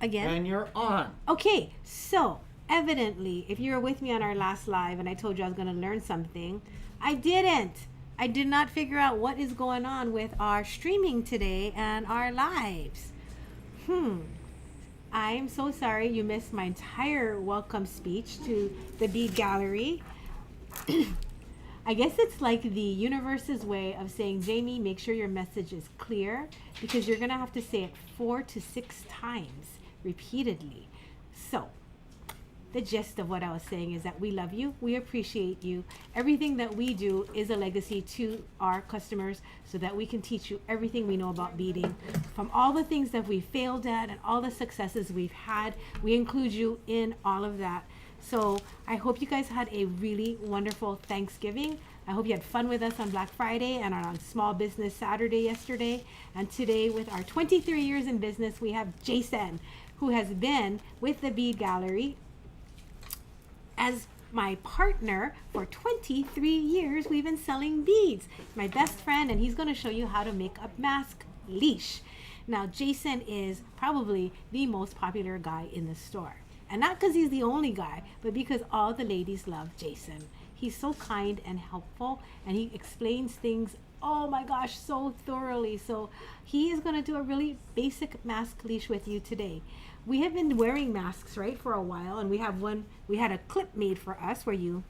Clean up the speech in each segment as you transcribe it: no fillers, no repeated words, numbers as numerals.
again. And you're on. Okay, so evidently, if you were with me on our last live and I told you I was going to learn something, I didn't. I did not figure out what is going on with our streaming today and our lives. I'm so sorry you missed my entire welcome speech to the Bead Gallery. I guess it's like the universe's way of saying, Jamie, make sure your message is clear because you're going to have to say it 4 to 6 times repeatedly. So, the gist of what I was saying is that we love you, we appreciate you. Everything that we do is a legacy to our customers so that we can teach you everything we know about beading. From all the things that we failed at and all the successes we've had, we include you in all of that. So I hope you guys had a really wonderful Thanksgiving. I hope you had fun with us on Black Friday and on Small Business Saturday yesterday. And today, with our 23 years in business, we have Jason, who has been with the Bead Gallery as my partner for 23 years. We've been selling beads. He's my best friend, and he's going to show you how to make a mask leash. Now, Jason is probably the most popular guy in the store. And not because he's the only guy, but because all the ladies love Jason. He's so kind and helpful, and he explains things, oh my gosh, so thoroughly. So he is going to do a really basic mask leash with you today. We have been wearing masks, right, for a while, and we had a clip made for us where you,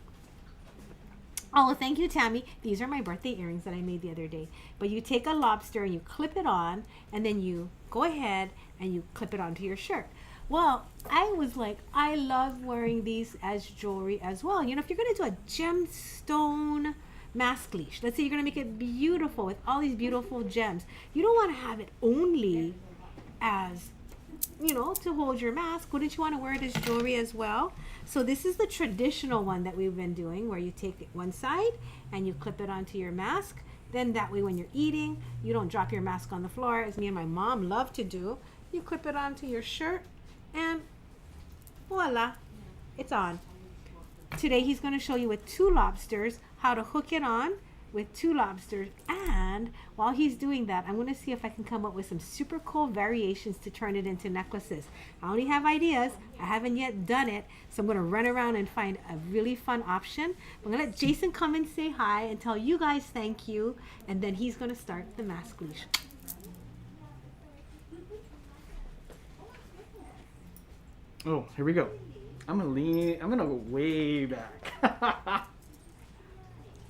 oh, thank you, Tammy. These are my birthday earrings that I made the other day. But you take a lobster and you clip it on, and then you go ahead and you clip it onto your shirt. Well, I was like, I love wearing these as jewelry as well. You know, if you're going to do a gemstone mask leash, let's say you're going to make it beautiful with all these beautiful gems, you don't want to have it only as, you know, to hold your mask. Wouldn't you want to wear it as jewelry as well? So this is the traditional one that we've been doing, where you take one side and you clip it onto your mask. Then that way when you're eating, you don't drop your mask on the floor, as me and my mom love to do. You clip it onto your shirt and voila, it's on. Today he's going to show you with 2 lobsters how to hook it on with 2 lobsters. And while he's doing that, I'm going to see if I can come up with some super cool variations to turn it into necklaces. I only have ideas. I haven't yet done it. So I'm going to run around and find a really fun option. I'm going to let Jason come and say hi and tell you guys thank you. And then he's going to start the mask leash. Oh, here we go. I'm gonna go way back.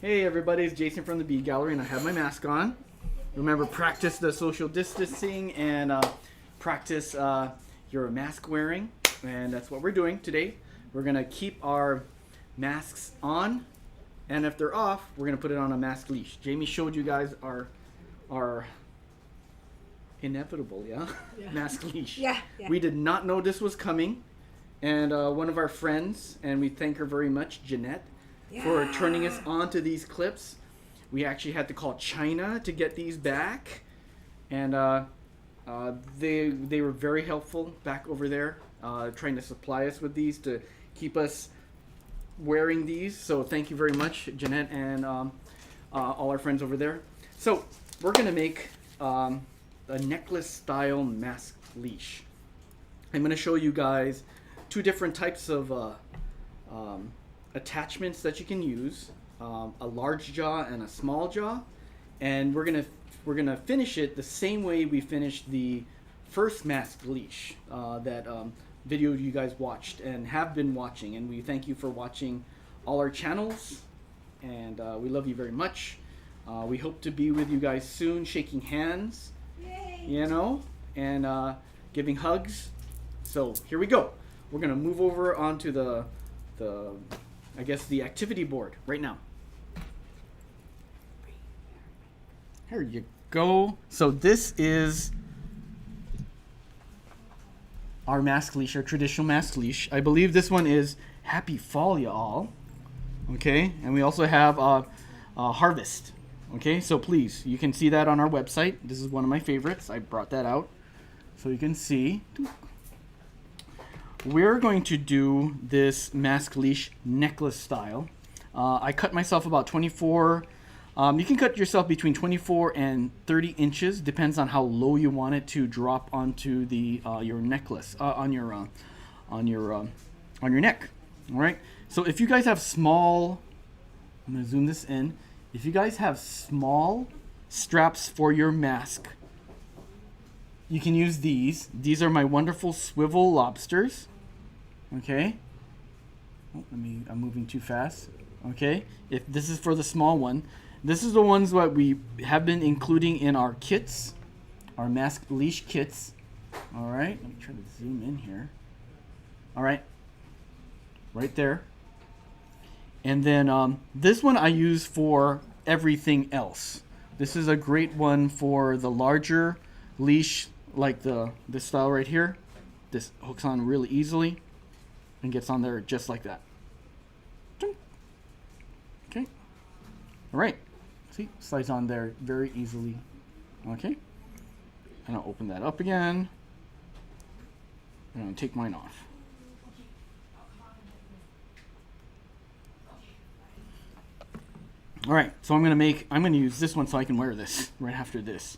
Hey everybody, it's Jason from the Bead Gallery, and I have my mask on. Remember, practice the social distancing and practice your mask wearing, and that's what we're doing today. We're gonna keep our masks on, and if they're off, we're gonna put it on a mask leash. Jamie showed you guys our inevitable, mask leash. Yeah. We did not know this was coming, and one of our friends, and we thank her very much, Jeanette, for turning us on to these clips. We actually had to call China to get these back, and they were very helpful back over there, trying to supply us with these to keep us wearing these. So thank you very much, Jeanette, and all our friends over there. So we're gonna make a necklace style mask leash. I'm going to show you guys 2 different types of attachments that you can use, a large jaw and a small jaw, and we're gonna finish it the same way we finished the first mask leash that video you guys watched and have been watching, and we thank you for watching all our channels, and we love you very much. We hope to be with you guys soon, shaking hands. You know, and giving hugs. So here we go. We're gonna move over onto the I guess the activity board right now. There you go. So this is our mask leash, our traditional mask leash. I believe this one is Happy Fall, y'all. Okay, and we also have Harvest. Okay, so please, you can see that on our website. This is one of my favorites. I brought that out so you can see. We're going to do this mask leash necklace style. I cut myself about 24 You can cut yourself between 24 and 30 inches, depends on how low you want it to drop onto the your necklace, on your neck. All right. So if you guys have small, I'm gonna zoom this in. If you guys have small straps for your mask, you can use these. These are my wonderful swivel lobsters. Okay. Oh, I'm moving too fast. Okay. If this is for the small one, this is the ones that we have been including in our kits, our mask leash kits. All right. Let me try to zoom in here. All right. Right there. And then this one I use for everything else. This is a great one for the larger leash, like this style right here. This hooks on really easily and gets on there just like that. Okay. All right. See, slides on there very easily. Okay. And I'll open that up again. And I'll take mine off. All right, so I'm gonna use this one so I can wear this right after this.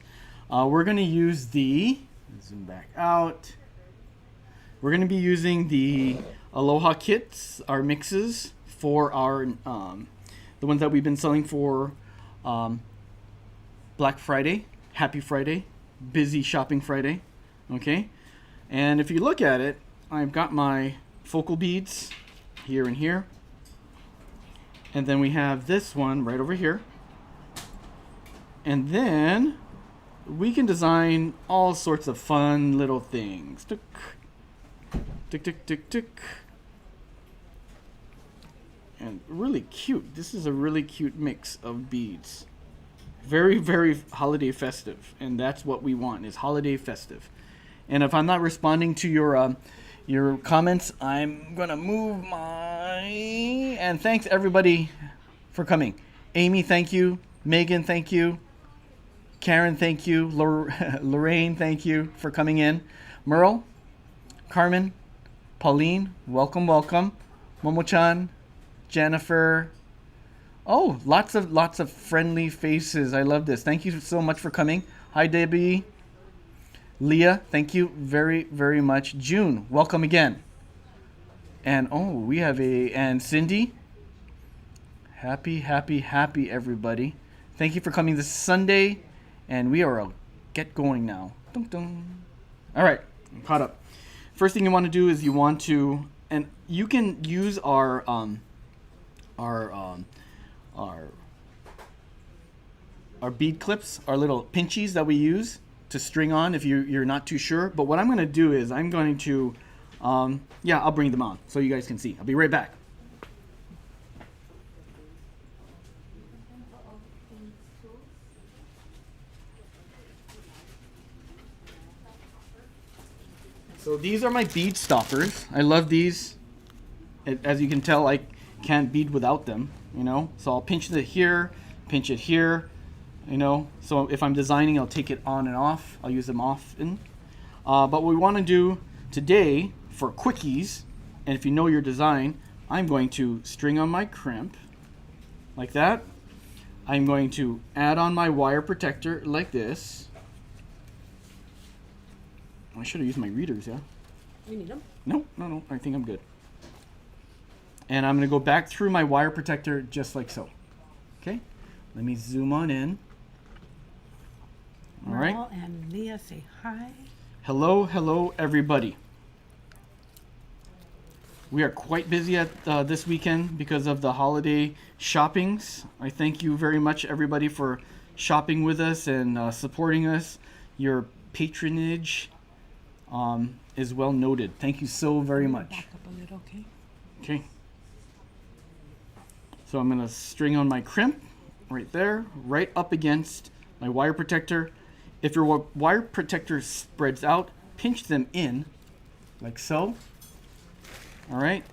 We're gonna use zoom back out. We're gonna be using the Aloha kits, our mixes for our, the ones that we've been selling for Black Friday, Happy Friday, Busy Shopping Friday, okay? And if you look at it, I've got my focal beads here and here. And then we have this one right over here. And then we can design all sorts of fun little things. Tick, tick, tick, tick, tick. And really cute. This is a really cute mix of beads. Very, very holiday festive. And that's what we want, is holiday festive. And if I'm not responding to your comments, I'm gonna move and thanks everybody for coming. Amy, thank you. Megan, thank you. Karen, thank you. Lorraine, thank you for coming in. Merle, Carmen, Pauline, welcome. Momo-chan, Jennifer. Oh, lots of friendly faces. I love this. Thank you so much for coming. Hi, Debbie. Leah, thank you very, very much. June, welcome again. And we have and Cindy. Happy everybody. Thank you for coming this Sunday. And we are get going now. Dun, dun. All right, I'm caught up. First thing you want to do is you want to, and you can use our bead clips, our little pinchies that we use to string on if you're not too sure. But what I'm going to do is I'm going to, I'll bring them on so you guys can see. I'll be right back. So these are my bead stoppers. I love these. As you can tell, I can't bead without them, So I'll pinch it here, So if I'm designing, I'll take it on and off. I'll use them often. But what we want to do today for quickies, and if you know your design, I'm going to string on my crimp like that. I'm going to add on my wire protector like this. I should have used my readers, yeah? You need them? No. I think I'm good. And I'm going to go back through my wire protector just like so. Okay? Let me zoom on in. All right. Merle and Leah say hi. Hello, everybody. We are quite busy at this weekend because of the holiday shoppings. I thank you very much, everybody, for shopping with us and supporting us. Your patronage is well noted. Thank you so very much. Back up a little, okay? Okay. So I'm going to string on my crimp right there, right up against my wire protector. If your wire protector spreads out, pinch them in like so. All right.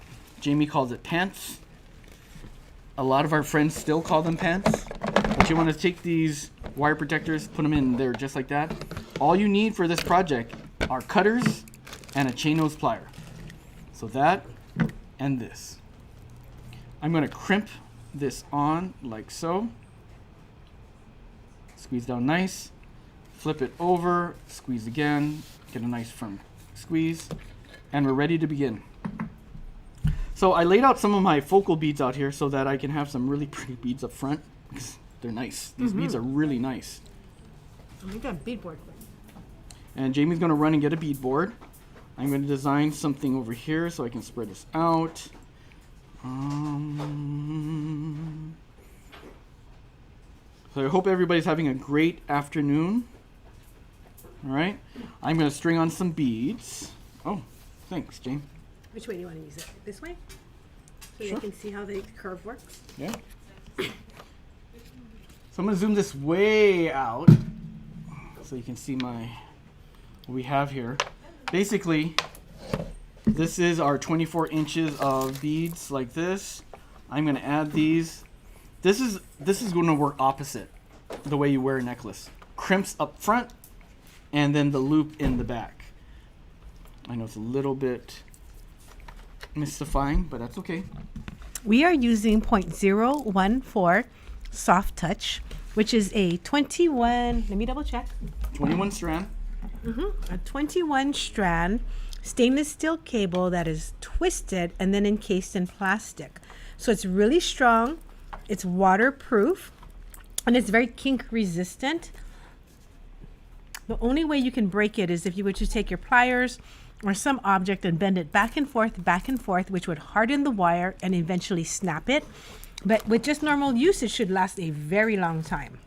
Jamie calls it pants. A lot of our friends still call them pants. But you want to take these wire protectors, put them in there just like that. All you need for this project are cutters and a chain nose plier. So that and this. I'm going to crimp this on like so. Squeeze down nice. Flip it over, squeeze again, get a nice firm squeeze, and we're ready to begin. So I laid out some of my focal beads out here so that I can have some really pretty beads up front because they're nice. These beads are really nice. I got a beadboard. And Jamie's going to run and get a bead board. I'm going to design something over here so I can spread this out. So I hope everybody's having a great afternoon. All right. I'm going to string on some beads. Oh, thanks, Jane. Which way do you want to use it? This way? So Sure. you can see how the curve works? Yeah. So I'm going to zoom this way out so you can see what we have here. Basically, this is our 24 inches of beads like this. I'm going to add these. This is going to work opposite the way you wear a necklace. Crimps up front and then the loop in the back. I know it's a little bit mystifying, but that's okay. We are using 0.014 soft touch, which is a 21, let me double check. 21 strand. A 21 strand stainless steel cable that is twisted and then encased in plastic. So it's really strong, it's waterproof, and it's very kink resistant. The only way you can break it is if you were to take your pliers or some object and bend it back and forth, which would harden the wire and eventually snap it. But with just normal use, it should last a very long time.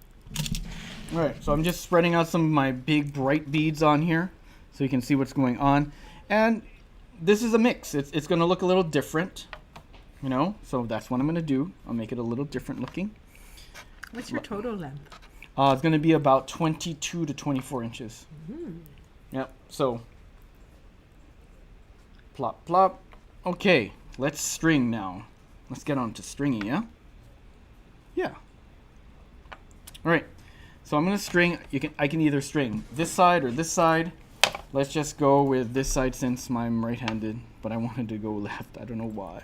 All right, so I'm just spreading out some of my big bright beads on here so you can see what's going on. And this is a mix. It's going to look a little different, you know, so that's what I'm going to do. I'll make it a little different looking. What's your total length? It's going to be about 22 to 24 inches. Yep, so plop, plop. Okay, let's string now. Let's get on to stringing, yeah? Yeah. All right, so I'm going to string. I can either string this side or this side. Let's just go with this side since I'm right-handed, but I wanted to go left. I don't know why.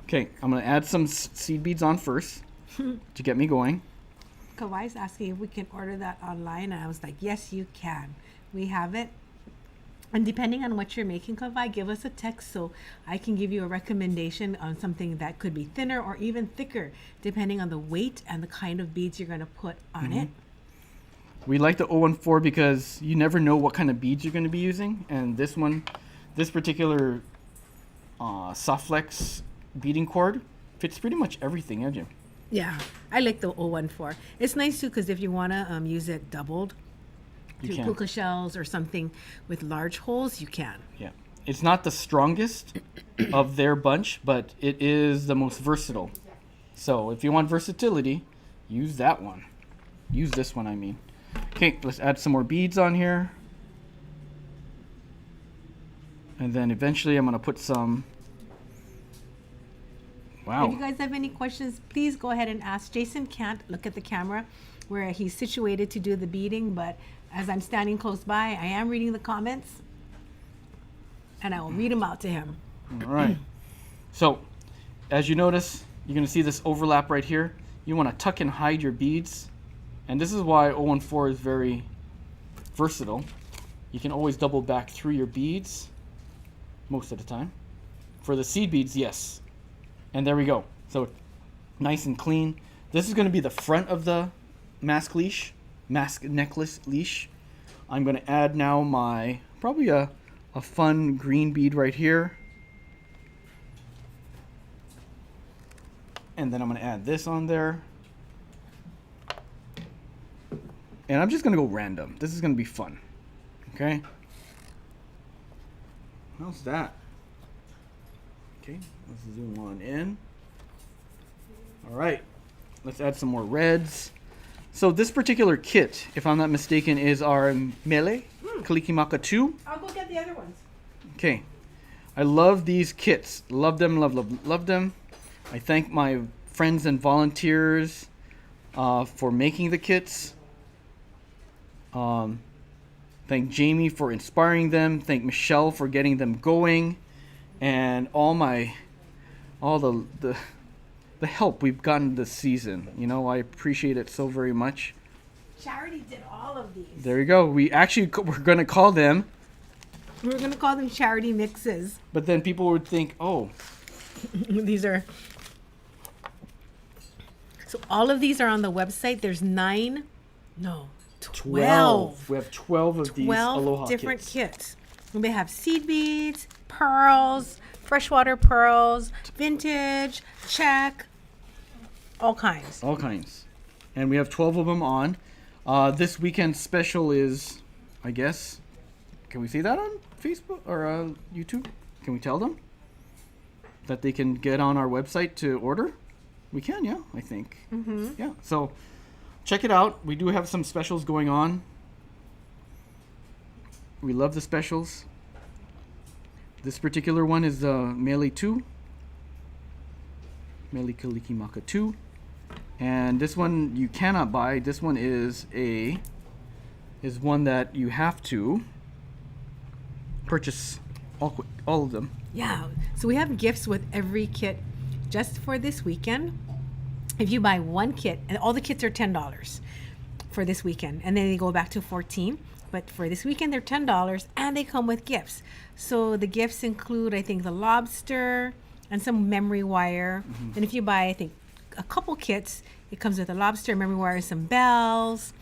Okay, I'm going to add some seed beads on first to get me going. Kawai's asking if we can order that online, and I was like, yes, you can. We have it. And depending on what you're making, Kawai, give us a text so I can give you a recommendation on something that could be thinner or even thicker, depending on the weight and the kind of beads you're going to put on it. We like the 014 because you never know what kind of beads you're going to be using. And this particular soft flex beading cord fits pretty much everything, yeah, Jim? Yeah, I like the 014. It's nice too because if you want to use it doubled to puka shells or something with large holes, you can. Yeah. It's not the strongest of their bunch, but it is the most versatile. So if you want versatility, use that one. Use this one, I mean. Okay, let's add some more beads on here. And then eventually I'm going to put some... Wow. If you guys have any questions, please go ahead and ask. Jason can't look at the camera where he's situated to do the beading, but as I'm standing close by, I am reading the comments, and I will read them out to him. All right. So, as you notice, you're going to see this overlap right here. You want to tuck and hide your beads, and this is why 014 is very versatile. You can always double back through your beads most of the time. For the seed beads, yes. And there we go. So nice and clean. This is going to be the front of the mask necklace leash. I'm going to add now my probably a fun green bead right here. And then I'm going to add this on there. And I'm just going to go random. This is going to be fun. Okay? How's that? Okay, let's zoom on in. All right, let's add some more reds. So this particular kit, if I'm not mistaken, is our Mele Kalikimaka 2. I'll go get the other ones. Okay, I love these kits. Love them, love them. I thank my friends and volunteers for making the kits. Thank Jamie for inspiring them. Thank Michelle for getting them going. And all the help we've gotten this season. You know, I appreciate it so very much. Charity did all of these. There you go. We're going to call them. We're going to call them charity mixes. But then people would think, oh. These are. So all of these are on the website. There's 12. 12. We have 12 of these Aloha different kits. kits. And they have seed beads, pearls, freshwater pearls, vintage, check, all kinds. All kinds. And we have 12 of them on. This weekend special is, I guess, can we see that on Facebook or YouTube? Can we tell them that they can get on our website to order? We can, yeah, I think. Mm-hmm. Yeah, so check it out. We do have some specials going on. We love the specials. This particular one is Mele 2. Mele Kalikimaka 2. And this one you cannot buy. This one is one that you have to purchase all of them. Yeah, so we have gifts with every kit just for this weekend. If you buy one kit, and all the kits are $10 for this weekend, and then they go back to $14. But for this weekend, they're $10, and they come with gifts. So the gifts include, I think, the lobster and some memory wire. Mm-hmm. And if you buy, I think, a couple kits, it comes with a lobster, memory wire, some bells.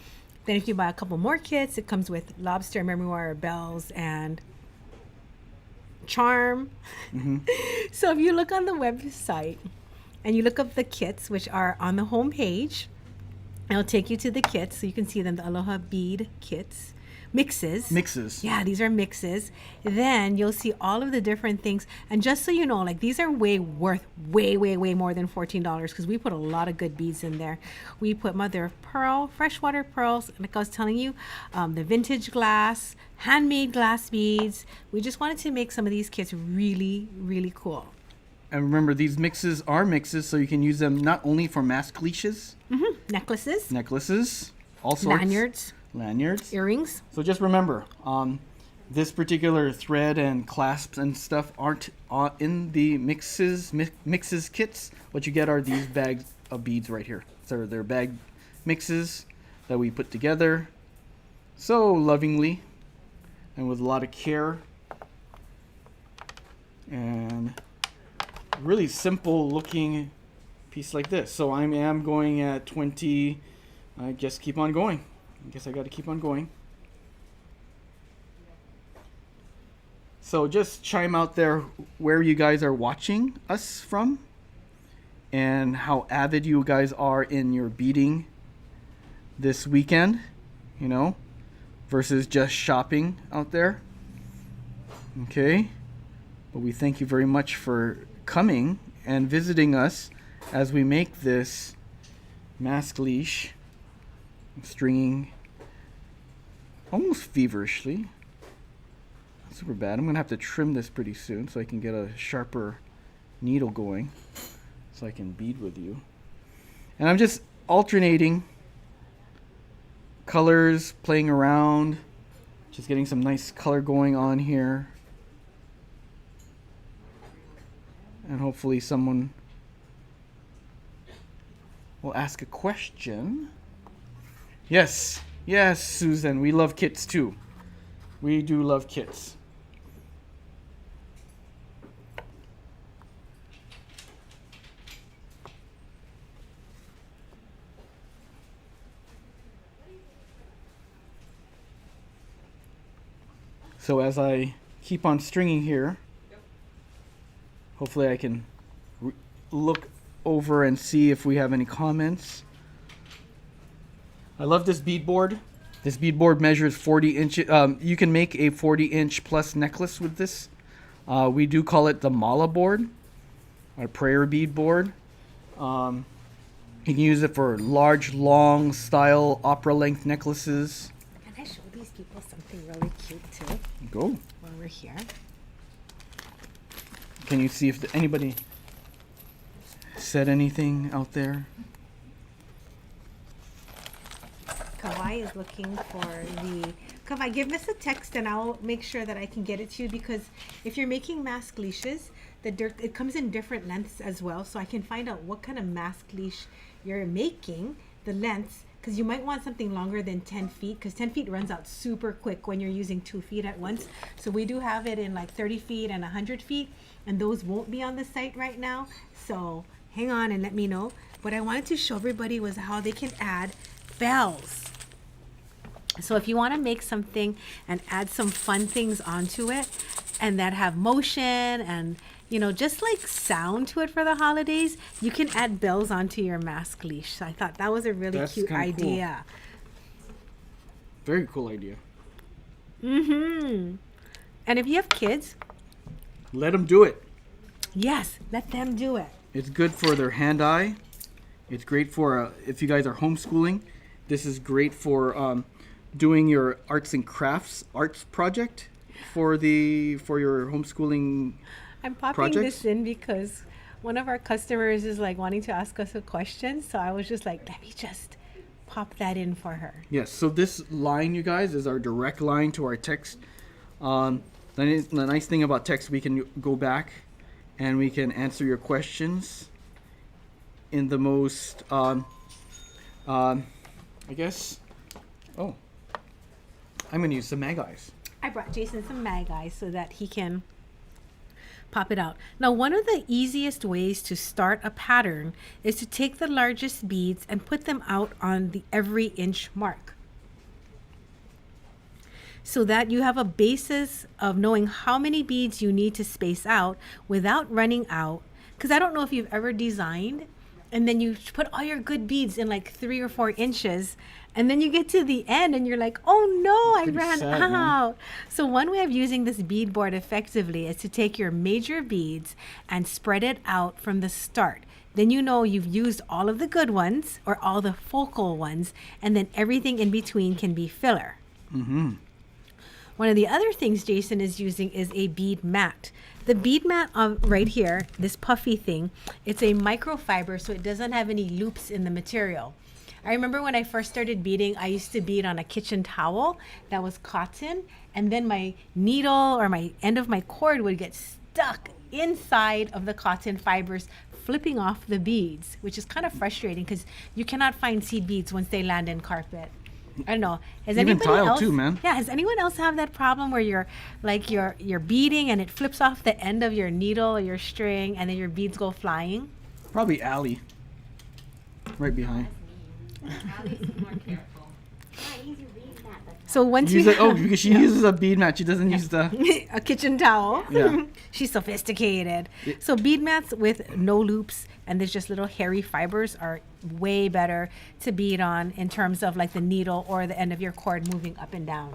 Then if you buy a couple more kits, it comes with lobster, memory wire, bells, and charm. Mm-hmm. So if you look on the website and you look up the kits, which are on the home page, it'll take you to the kits so you can see them, the Aloha bead kits. Mixes. Yeah, these are mixes. Then you'll see all of the different things. And just so you know, like these are worth way more than $14 because we put a lot of good beads in there. We put mother of pearl, freshwater pearls, like I was telling you, the vintage glass, handmade glass beads. We just wanted to make some of these kits really, really cool. And remember, these mixes are mixes, so you can use them not only for mask leashes, necklaces, all sorts. Lanyards, earrings. So just remember, this particular thread and clasps and stuff aren't in the mixes kits. What you get are these bags of beads right here. So they're bag mixes that we put together so lovingly and with a lot of care, and really simple looking piece like this. So I am going at 20. I just keep on going. I guess I got to keep on going. So just chime out there where you guys are watching us from and how avid you guys are in your beading this weekend, versus just shopping out there. Okay. But we thank you very much for coming and visiting us as we make this mask leash. Stringing almost feverishly. Super bad. I'm gonna have to trim this pretty soon so I can get a sharper needle going so I can bead with you. And I'm just alternating colors, playing around, just getting some nice color going on here. And hopefully someone will ask a question. Yes, Susan, we love kits too. We do love kits. So as I keep on stringing here, hopefully I can look over and see if we have any comments. I love this bead board. This bead board measures 40 inches. You can make a 40-inch plus necklace with this. We do call it the mala board, our prayer bead board. You can use it for large, long style opera length necklaces. Can I show these people something really cute too? Go. While we're here. Can you see if anybody said anything out there? Kawai is looking for the... Kawai, give us a text and I'll make sure that I can get it to you, because if you're making mask leashes, it comes in different lengths as well, so I can find out what kind of mask leash you're making, the lengths, because you might want something longer than 10 feet, because 10 feet runs out super quick when you're using 2 feet at once. So we do have it in like 30 feet and 100 feet, and those won't be on the site right now. So hang on and let me know. What I wanted to show everybody was how they can add bells. So if you want to make something and add some fun things onto it and that have motion and, you know, just like sound to it for the holidays, you can add bells onto your mask leash. So I thought that was a really cute idea. Cool. Very cool idea. Mm-hmm. And if you have kids, let them do it. Yes, let them do it. It's good for their hand-eye. It's great for if you guys are homeschooling. This is great for doing your arts and crafts arts project for your homeschooling. I'm popping projects. this in because one of our customers is like wanting to ask us a question. So I was just like, let me just pop that in for her. Yes. So this line, you guys, is our direct line to our text. The nice thing about text, we can go back and we can answer your questions in the most, I guess. Oh, I'm going to use some mag eyes. I brought Jason some mag eyes so that he can pop it out. Now, one of the easiest ways to start a pattern is to take the largest beads and put them out on the every inch mark, so that you have a basis of knowing how many beads you need to space out without running out. Because I don't know if you've ever designed and then you put all your good beads in like 3 or 4 inches, and then you get to the end and you're like, oh no, I ran sad, out. man. So one way of using this bead board effectively is to take your major beads and spread it out from the start. Then you know you've used all of the good ones or all the focal ones, and then everything in between can be filler. Mm-hmm. One of the other things Jason is using is a bead mat. The bead mat right here, this puffy thing, it's a microfiber, so it doesn't have any loops in the material. I remember when I first started beading, I used to bead on a kitchen towel that was cotton, and then my needle or my end of my cord would get stuck inside of the cotton fibers, flipping off the beads, which is kind of frustrating because you cannot find seed beads once they land in carpet. I don't know. Has Even anybody tile else, too, man. Yeah, has anyone else have that problem where you're beading and it flips off the end of your needle or your string and then your beads go flying? Probably Allie. Right behind. Allie's more careful. So once Use you it, because she uses a bead mat. She doesn't use the... a kitchen towel. Yeah. She's sophisticated. So bead mats with no loops and there's just little hairy fibers are way better to bead on in terms of like the needle or the end of your cord moving up and down.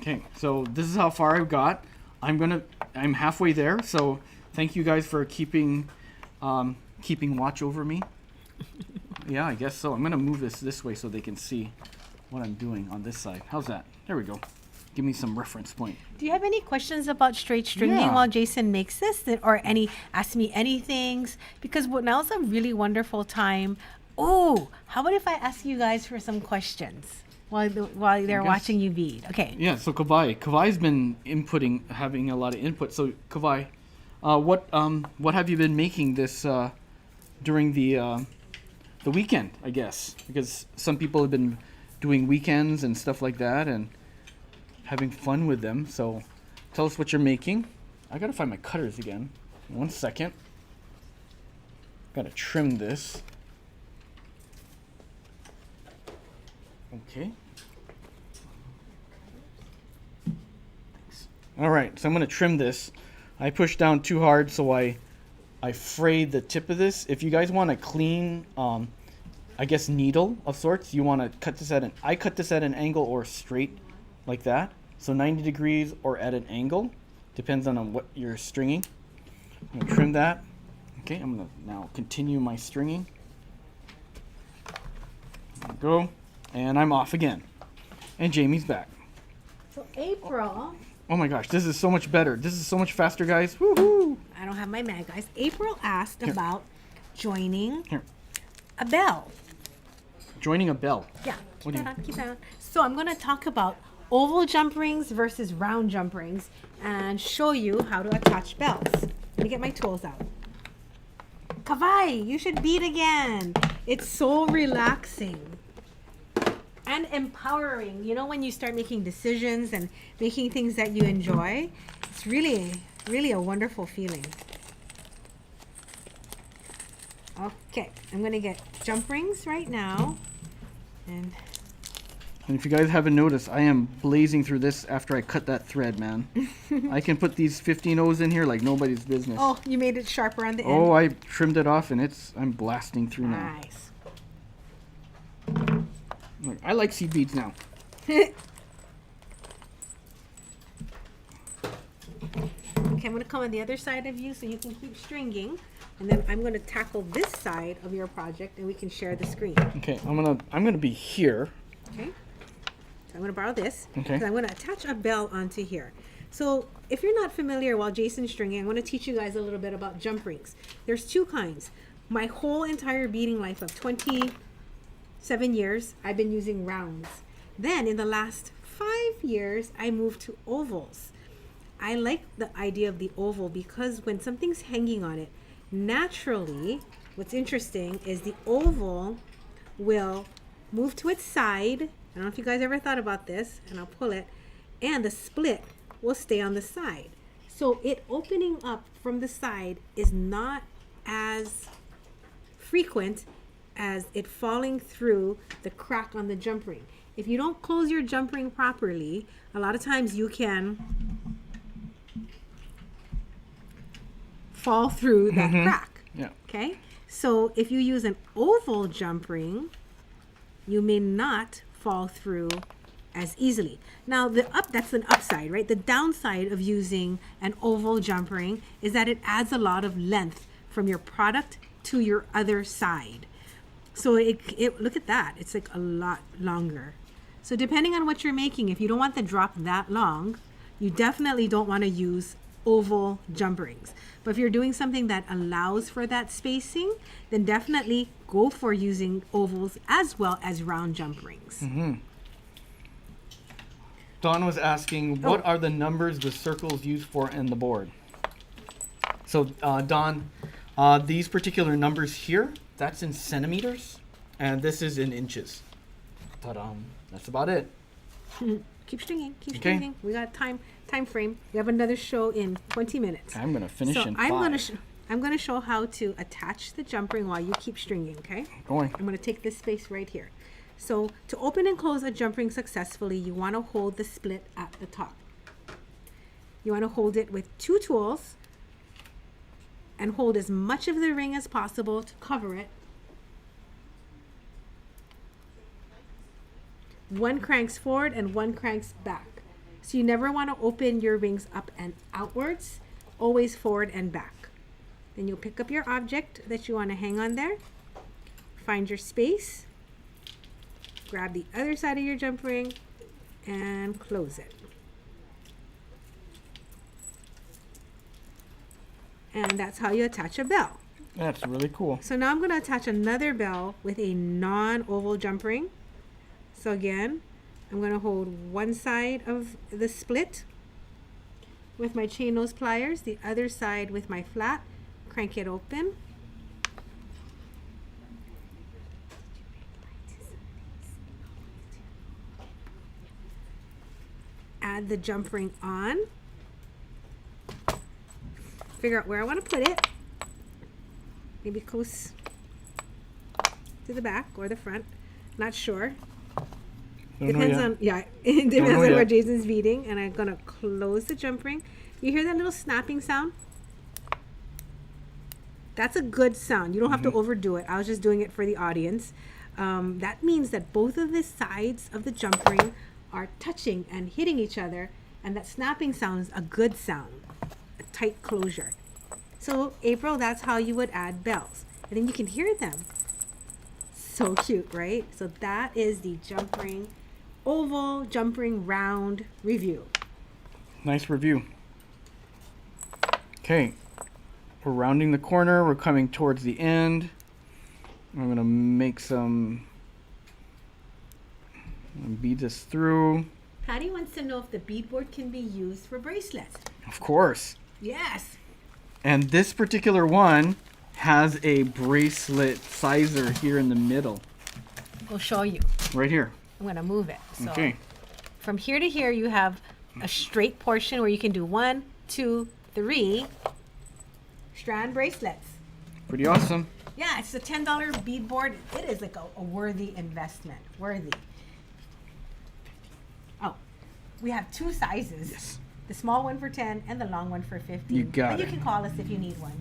Okay, so this is how far I've got. I'm halfway there, so thank you guys for keeping watch over me. Yeah, I guess so. I'm gonna move this way so they can see what I'm doing on this side. How's that? There we go. Give me some reference point. Do you have any questions about straight stringing Yeah. while Jason makes this, or ask me any things? Because now's a really wonderful time. Oh, how about if I ask you guys for some questions while they're guess. watching you bead? Okay. Yeah, so Kavai's been having a lot of input. So Kavai, what have you been making this during the weekend, I guess? Because some people have been doing weekends and stuff like that and having fun with them. So tell us what you're making. I gotta find my cutters again. 1 second. Gotta trim this. Okay. Thanks. All right, so I'm gonna trim this. I pushed down too hard, so I frayed the tip of this. If you guys want a clean, I guess needle of sorts, you want to cut this I cut this at an angle or straight like that. So 90 degrees or at an angle, depends on what you're stringing. I'm gonna trim that. Okay, I'm gonna now continue my stringing. There we go, and I'm off again. And Jamie's back. So April, Oh my gosh, this is so much better. This is so much faster, guys. Woohoo! I don't have my mag guys. April asked about joining Here, a bell. joining a bell. Yeah, What do you- keep that on. So I'm going to talk about oval jump rings versus round jump rings and show you how to attach bells. Let me get my tools out. Kavai, you should bead again. It's so relaxing. and empowering. You know, when you start making decisions and making things that you enjoy, it's really, really a wonderful feeling. Okay, I'm gonna get jump rings right now. And if you guys haven't noticed, I am blazing through this after I cut that thread, man. I can put these 15 O's in here like nobody's business. oh, you made it sharper on the end. Oh, I trimmed it off and I'm blasting through now. Nice. Look, I like seed beads now. Okay, I'm gonna come on the other side of you so you can keep stringing, and then I'm gonna tackle this side of your project, and we can share the screen. Okay, I'm gonna be here. Okay. So I'm gonna borrow this. Okay. Because I'm gonna attach a bell onto here. So if you're not familiar while Jason's stringing, I'm gonna teach you guys a little bit about jump rings. There's two kinds. My whole entire beading life of 27 years, I've been using rounds. Then in the last 5 years, I moved to ovals. I like the idea of the oval because when something's hanging on it, naturally, what's interesting is the oval will move to its side. I don't know if you guys ever thought about this, and I'll pull it, and the split will stay on the side. So it opening up from the side is not as frequent as it falling through the crack on the jump ring. If you don't close your jump ring properly, a lot of times you can fall through that crack. Yeah. Okay? So if you use an oval jump ring, you may not fall through as easily. Now that's an upside, right? The downside of using an oval jump ring is that it adds a lot of length from your product to your other side. So it look at that. It's like a lot longer. So depending on what you're making, if you don't want the drop that long, you definitely don't want to use oval jump rings. But if you're doing something that allows for that spacing, then definitely go for using ovals as well as round jump rings. Dawn was asking, what are the numbers the circles used for in the board? So, Dawn, these particular numbers here, that's in centimeters, and this is in inches. Ta-da. That's about it. Keep stringing, keep Okay. stringing. We got time frame. We have another show in 20 minutes. I'm gonna finish in I'm 5. I'm gonna show how to attach the jump ring while you keep stringing, okay? Going. I'm gonna take this space right here. So to open and close a jump ring successfully, you wanna hold the split at the top. You wanna hold it with 2 tools and hold as much of the ring as possible to cover it. One cranks forward and one cranks back. So you never want to open your rings up and outwards, always forward and back. Then you'll pick up your object that you want to hang on there, find your space, grab the other side of your jump ring, and close it. And that's how you attach a bell. That's really cool. So now I'm going to attach another bell with a non-oval jump ring. So again, I'm going to hold one side of the split with my chain nose pliers, the other side with my flat, crank it open. Add the jump ring on. Figure out where I want to put it. Maybe close to the back or the front. Not sure. Depends on, yeah, it depends on where Jason's beading. And I'm going to close the jump ring. You hear that little snapping sound? That's a good sound. You don't have to overdo it. I was just doing it for the audience. That means that both of the sides of the jump ring are touching and hitting each other. And that snapping sound is a good sound, a tight closure. So, April, that's how you would add bells. And then you can hear them. So cute, right? So that is the jump ring, oval, jump ring, round review. Nice review. Okay, we're rounding the corner. We're coming towards the end. I'm gonna make bead this through. Patty wants to know if the beadboard can be used for bracelets. Of course. Yes. And this particular one has a bracelet sizer here in the middle. We'll show you. Right here. I'm gonna move it. So Okay. from here to here, you have a straight portion where you can do 1, 2, 3 strand bracelets. Pretty awesome. Yeah, it's a $10 bead board. It is like a worthy investment. Worthy. Oh, we have 2 sizes. Yes. The small one for 10 and the long one for 15. You got but it. you can call us if you need one.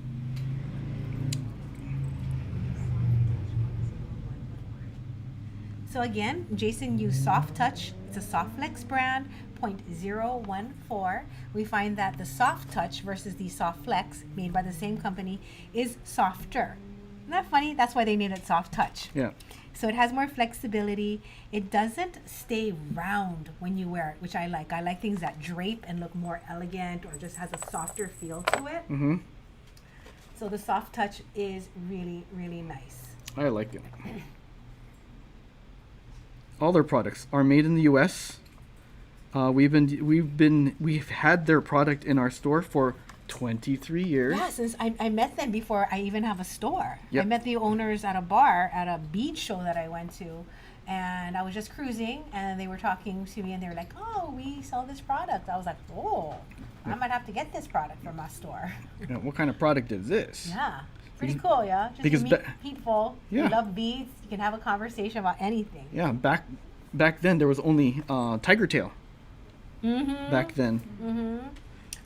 So again, Jason used Soft Touch. It's a Soft Flex brand, 0.014. We find that the Soft Touch versus the Soft Flex, made by the same company, is softer. Isn't that funny? That's why they named it Soft Touch. Yeah. So it has more flexibility. It doesn't stay round when you wear it, which I like. I like things that drape and look more elegant or just has a softer feel to it. Mm-hmm. So the Soft Touch is really, really nice. I like it. All their products are made in the U.S. We've had their product in our store for 23 years. Yeah, since I met them before I even have a store. Yep. I met the owners at a bar at a bead show that I went to, and I was just cruising, and they were talking to me, and they were like, "Oh, we sell this product." I was like, "Oh, I might have to get this product from my store." Yeah, what kind of product is this? Yeah, pretty cool, yeah. Just because meet ba- people. Yeah. You love beads. You can have a conversation about anything. Yeah, back then there was only tiger tail. Mm-hmm. Back then. Mm-hmm.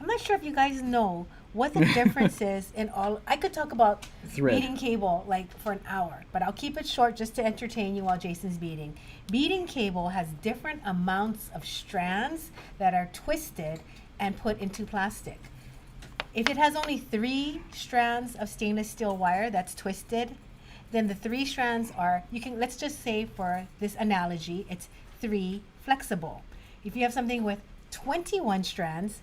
I'm not sure if you guys know what the difference is in all. I could talk about Thread. beading cable like for an hour, but I'll keep it short just to entertain you while Jason's beading. Beading cable has different amounts of strands that are twisted and put into plastic. If it has only 3 strands of stainless steel wire that's twisted, then the 3 strands are, let's just say for this analogy, it's 3 flexible. If you have something with 21 strands,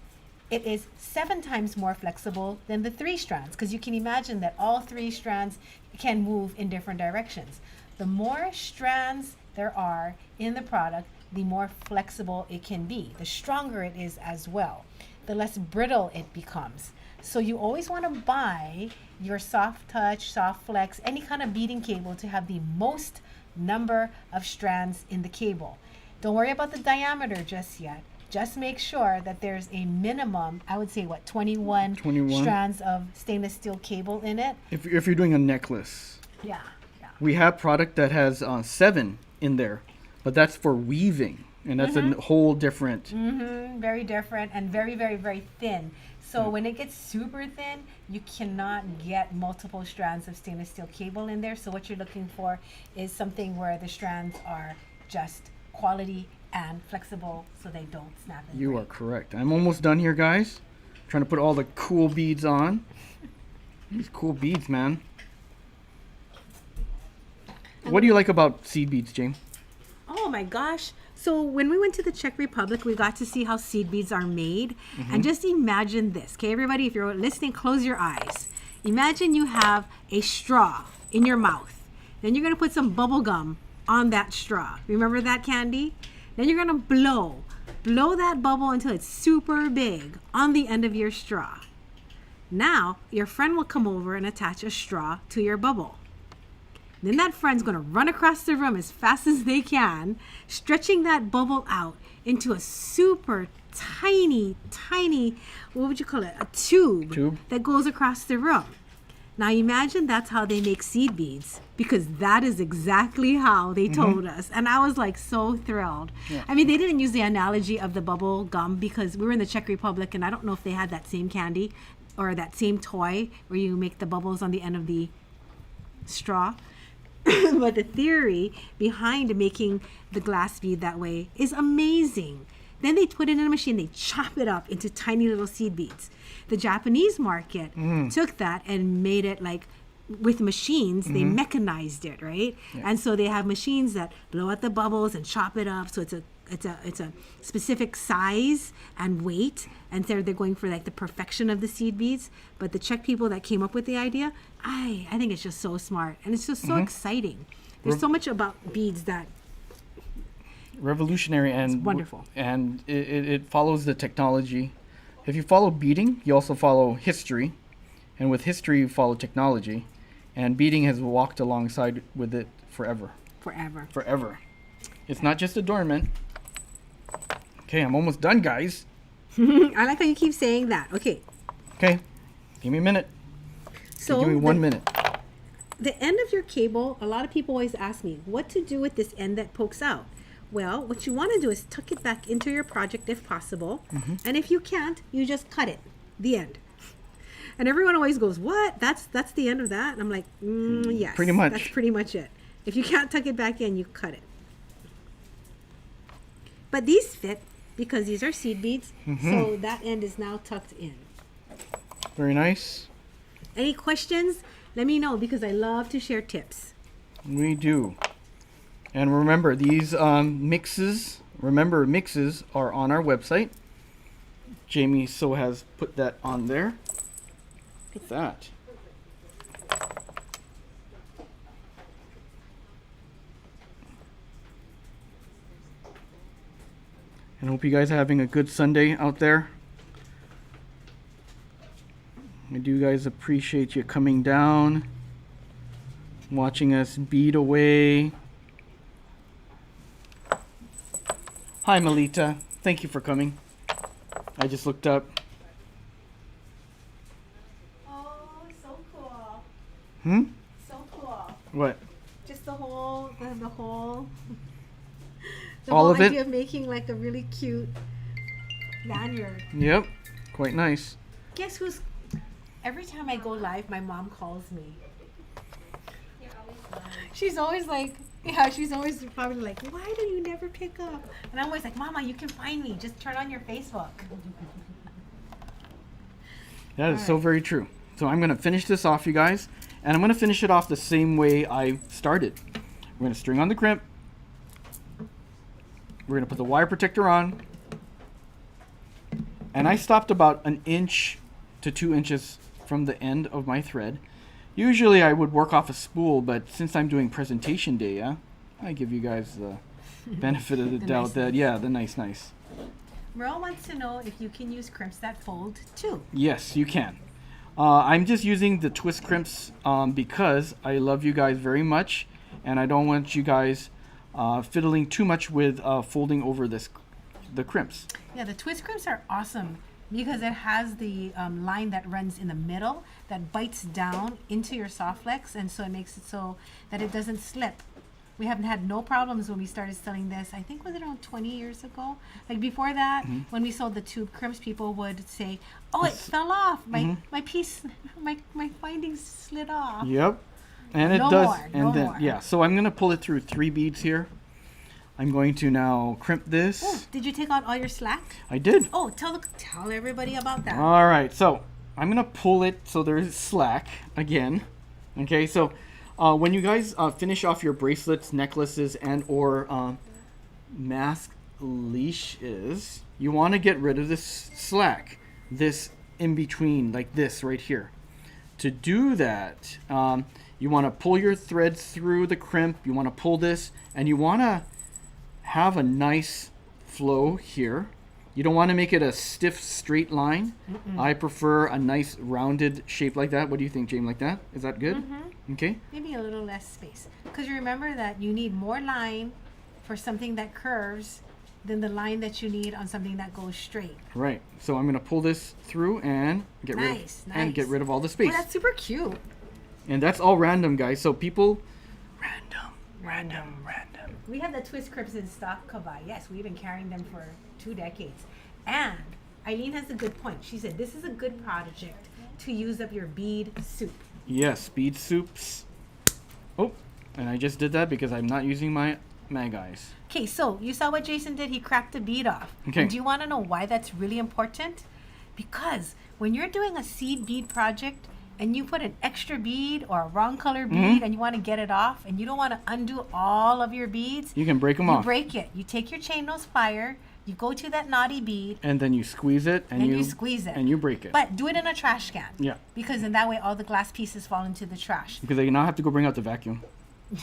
it is 7 times more flexible than the 3 strands, because you can imagine that all 3 strands can move in different directions. The more strands there are in the product, the more flexible it can be. The stronger it is as well, the less brittle it becomes. So you always want to buy your Soft Touch, Soft Flex, any kind of beading cable to have the most number of strands in the cable. Don't worry about the diameter just yet. Just make sure that there's a minimum, I would say, 21 strands of stainless steel cable in it. If you're doing a necklace. Yeah. We have product that has 7 in there, but that's for weaving, and that's a whole different. Mm-hmm. Very different and very, very, very thin. So when it gets super thin, you cannot get multiple strands of stainless steel cable in there. So what you're looking for is something where the strands are just quality and flexible so they don't snap and You break. are correct. I'm almost done here, guys. Trying to put all the cool beads on. These cool beads, man. What do you like about seed beads, James? Oh my gosh. So when we went to the Czech Republic, we got to see how seed beads are made. And just imagine this. Okay, everybody, if you're listening, close your eyes. Imagine you have a straw in your mouth. Then you're going to put some bubble gum on that straw. Remember that candy? Then you're going to blow that bubble until it's super big on the end of your straw. Now, your friend will come over and attach a straw to your bubble. Then that friend's going to run across the room as fast as they can, stretching that bubble out into a super tiny, what would you call it? A tube that goes across the room. Now imagine that's how they make seed beads, because that is exactly how they told us. And I was like so thrilled. Yeah. I mean, they didn't use the analogy of the bubble gum because we were in the Czech Republic and I don't know if they had that same candy or that same toy where you make the bubbles on the end of the straw. But the theory behind making the glass bead that way is amazing. Then they put it in a machine, they chop it up into tiny little seed beads. The Japanese market took that and made it like with machines, they mechanized it, right? Yeah. And so they have machines that blow out the bubbles and chop it up. So it's a specific size and weight, and so they're going for like the perfection of the seed beads. But the Czech people that came up with the idea, I think it's just so smart and it's just so exciting. There's so much about beads that revolutionary and it's wonderful, and it follows the technology. If you follow beading, you also follow history, and with history you follow technology, and beading has walked alongside with it forever. It's not just adornment. Okay, I'm almost done, guys. I like how you keep saying that. Okay. Okay, give me a minute. So Give me 1 minute. the end of your cable, a lot of people always ask me what to do with this end that pokes out. Well, what you want to do is tuck it back into your project if possible. And if you can't, you just cut it. The end. And everyone always goes, what? That's the end of that? And I'm like, yes. Pretty much. That's pretty much it. If you can't tuck it back in, you cut it. But these fit because these are seed beads. So that end is now tucked in. Very nice. Any questions? Let me know because I love to share tips. We do. And remember, these mixes are on our website. Jamie so has put that on there. Look at that. And I hope you guys are having a good Sunday out there. I do guys appreciate you coming down, watching us bead away. Hi Melita, thank you for coming. I just looked up. Oh, so cool. So cool. What? Just the whole, the whole All of it? idea of making like a really cute lanyard. Yep, quite nice. Guess who's, every time I go live, my mom calls me. You're always lying. She's always like, yeah, she's always probably like, why do you never pick up? And I'm always like, Mama, you can find me. Just turn on your Facebook. That is so very true. So I'm going to finish this off, you guys. And I'm going to finish it off the same way I started. We're going to string on the crimp. We're going to put the wire protector on. And I stopped about 1 inch to 2 inches from the end of my thread. Usually I would work off a spool, but since I'm doing presentation day, I give you guys the benefit of the doubt that, the nice. Merle wants to know if you can use crimps that fold too. Yes, you can. I'm just using the twist crimps because I love you guys very much, and I don't want you guys fiddling too much with folding over the crimps. Yeah, the twist crimps are awesome because it has the line that runs in the middle that bites down into your soft flex, and so it makes it so that it doesn't slip. We haven't had no problems when we started selling this. I think was it around 20 years ago? Like before that, when we sold the tube crimps, people would say, "Oh, it fell off. My piece, my findings slid off." Yep, and it No does. more, And no then more. so I'm gonna pull it through 3 beads here. I'm going to now crimp this. Oh, did you take out all your slack? I did. Oh, tell everybody about that. All right, so I'm gonna pull it so there's slack again. Okay, so when you guys finish off your bracelets, necklaces, and or mask leashes, you want to get rid of this slack, this in between, like this right here. To do that, you want to pull your threads through the crimp. You want to pull this, and you want to have a nice flow here. You don't want to make it a stiff straight line. I prefer a nice rounded shape like that. What do you think, James? Like that? Is that good? Okay. Maybe a little less space. Because you remember that you need more line for something that curves than the line that you need on something that goes straight. Right. So I'm going to pull this through and get rid of all the space. Oh, that's super cute. And that's all random, guys. So people random. We have the twist crimps in stock, Kava. Yes, we've been carrying them for 2 decades. And Eileen has a good point. She said this is a good project to use up your bead soup. Yes, bead soups. Oh, and I just did that because I'm not using my mag eyes. Okay, so you saw what Jason did. He cracked the bead off. Okay. And do you want to know why that's really important? Because when you're doing a seed bead project and you put an extra bead or a wrong color bead and you want to get it off and you don't want to undo all of your beads, You can break them you off. break it. You take your chain nose plier, you go to that naughty bead, And then you squeeze it and and you squeeze it. And you break it. But do it in a trash can. Yeah. Because in that way all the glass pieces fall into the trash. Because I now have to go bring out the vacuum.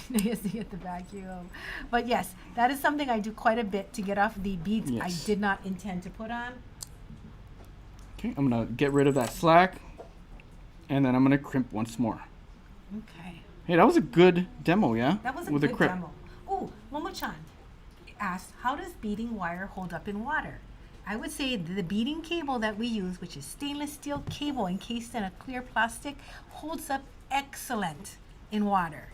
Yes, to get the vacuum. But yes, that is something I do quite a bit to get off the beads Yes. I did not intend to put on. Okay, I'm going to get rid of that slack. And then I'm going to crimp once more. Okay. Hey, that was a good demo, yeah? That was a With good crimp. demo. Oh, Momo-chan. asked, how does beading wire hold up in water? I would say the beading cable that we use, which is stainless steel cable encased in a clear plastic, holds up excellent in water.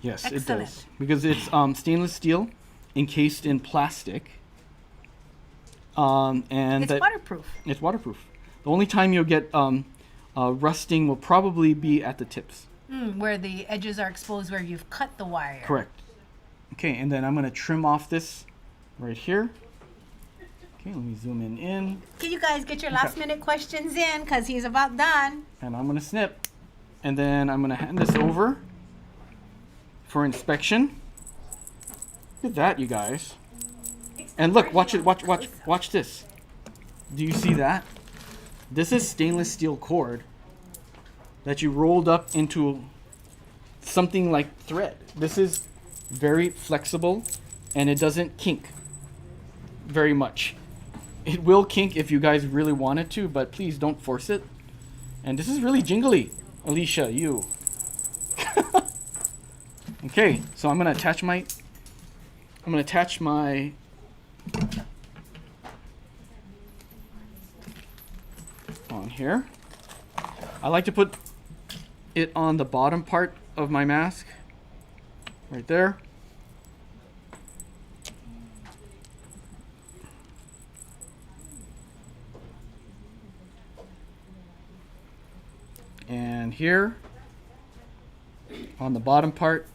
Yes, Excellent. it does. Because it's stainless steel encased in plastic. And It's waterproof. It's waterproof. The only time you'll get rusting will probably be at the tips. Where the edges are exposed where you've cut the wire. Correct. Okay, and then I'm going to trim off this right here. Okay, let me zoom in. Can you guys get your last minute questions in? Because he's about done. And I'm going to snip. And then I'm going to hand this over for inspection. Look at that, you guys. And look, watch it. Watch this. Do you see that? This is stainless steel cord that you rolled up into something like thread. This is very flexible and it doesn't kink very much. It will kink if you guys really want it to, but please don't force it. And this is really jingly. Alicia, you. Okay, so I'm gonna attach my on here. I like to put it on the bottom part of my mask, right there. And here on the bottom part.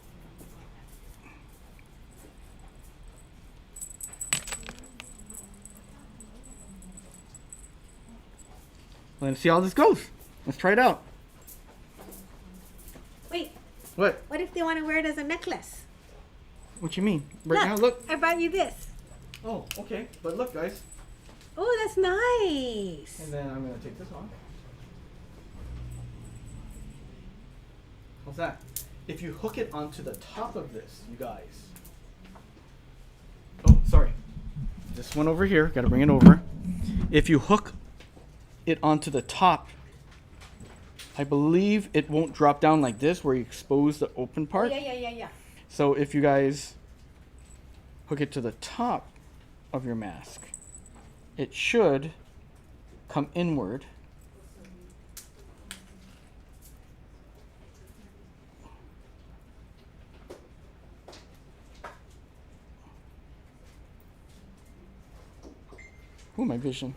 Let's see how this goes. Let's try it out. Wait, What? what if they want to wear it as a necklace? What you mean? Right now, look. I brought you this. Oh, okay. But look, guys. Oh, that's nice. And then I'm gonna take this off. How's that? If you hook it onto the top of this, you guys. Oh, sorry. This one over here. Gotta bring it over. If you hook it onto the top, I believe it won't drop down like this where you expose the open part. Yeah. So if you guys hook it to the top of your mask, it should come inward. Ooh, my vision.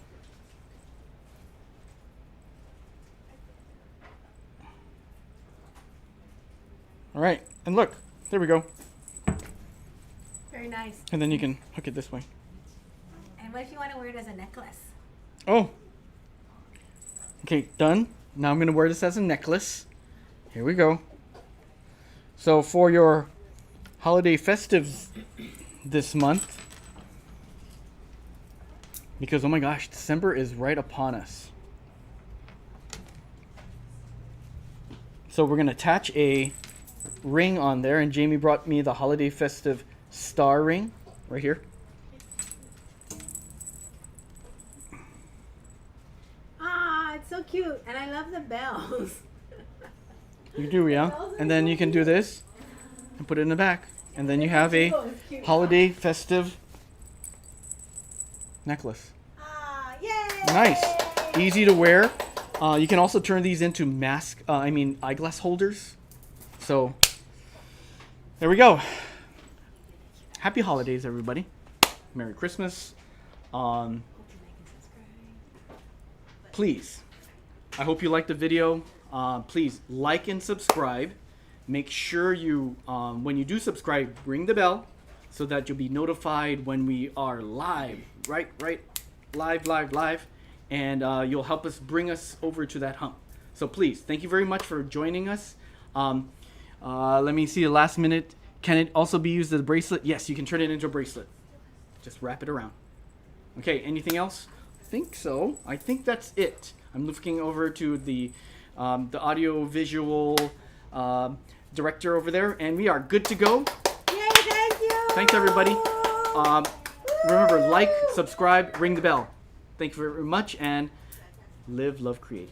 All right, and look, there we go. Very nice. And then you can hook it this way. And what if you want to wear it as a necklace? Oh. Okay, done. Now I'm gonna wear this as a necklace. Here we go. So for your holiday festives this month, because oh my gosh, December is right upon us. So we're gonna attach a ring on there, and Jamie brought me the holiday festive star ring right here. Ah, it's so cute. And I love the bells. You do, yeah? And then you can do this and put it in the back. And then you have a holiday festive necklace. Ah, yay! Nice. Easy to wear. You can also turn these into eyeglass holders. So, there we go. Happy holidays, everybody. Merry Christmas. Please, I hope you liked the video. Please like and subscribe. Make sure you, when you do subscribe, ring the bell so that you'll be notified when we are live. Right, live. And you'll help us bring us over to that hump. So please, thank you very much for joining us. Let me see the last minute. Can it also be used as a bracelet? Yes, you can turn it into a bracelet. Just wrap it around. Okay, anything else? I think so. I think that's it. I'm looking over to the audio visual director over there, and we are good to go. Yay, thank you! Thanks, everybody. Remember, like, subscribe, ring the bell. Thank you very much, and live, love, create.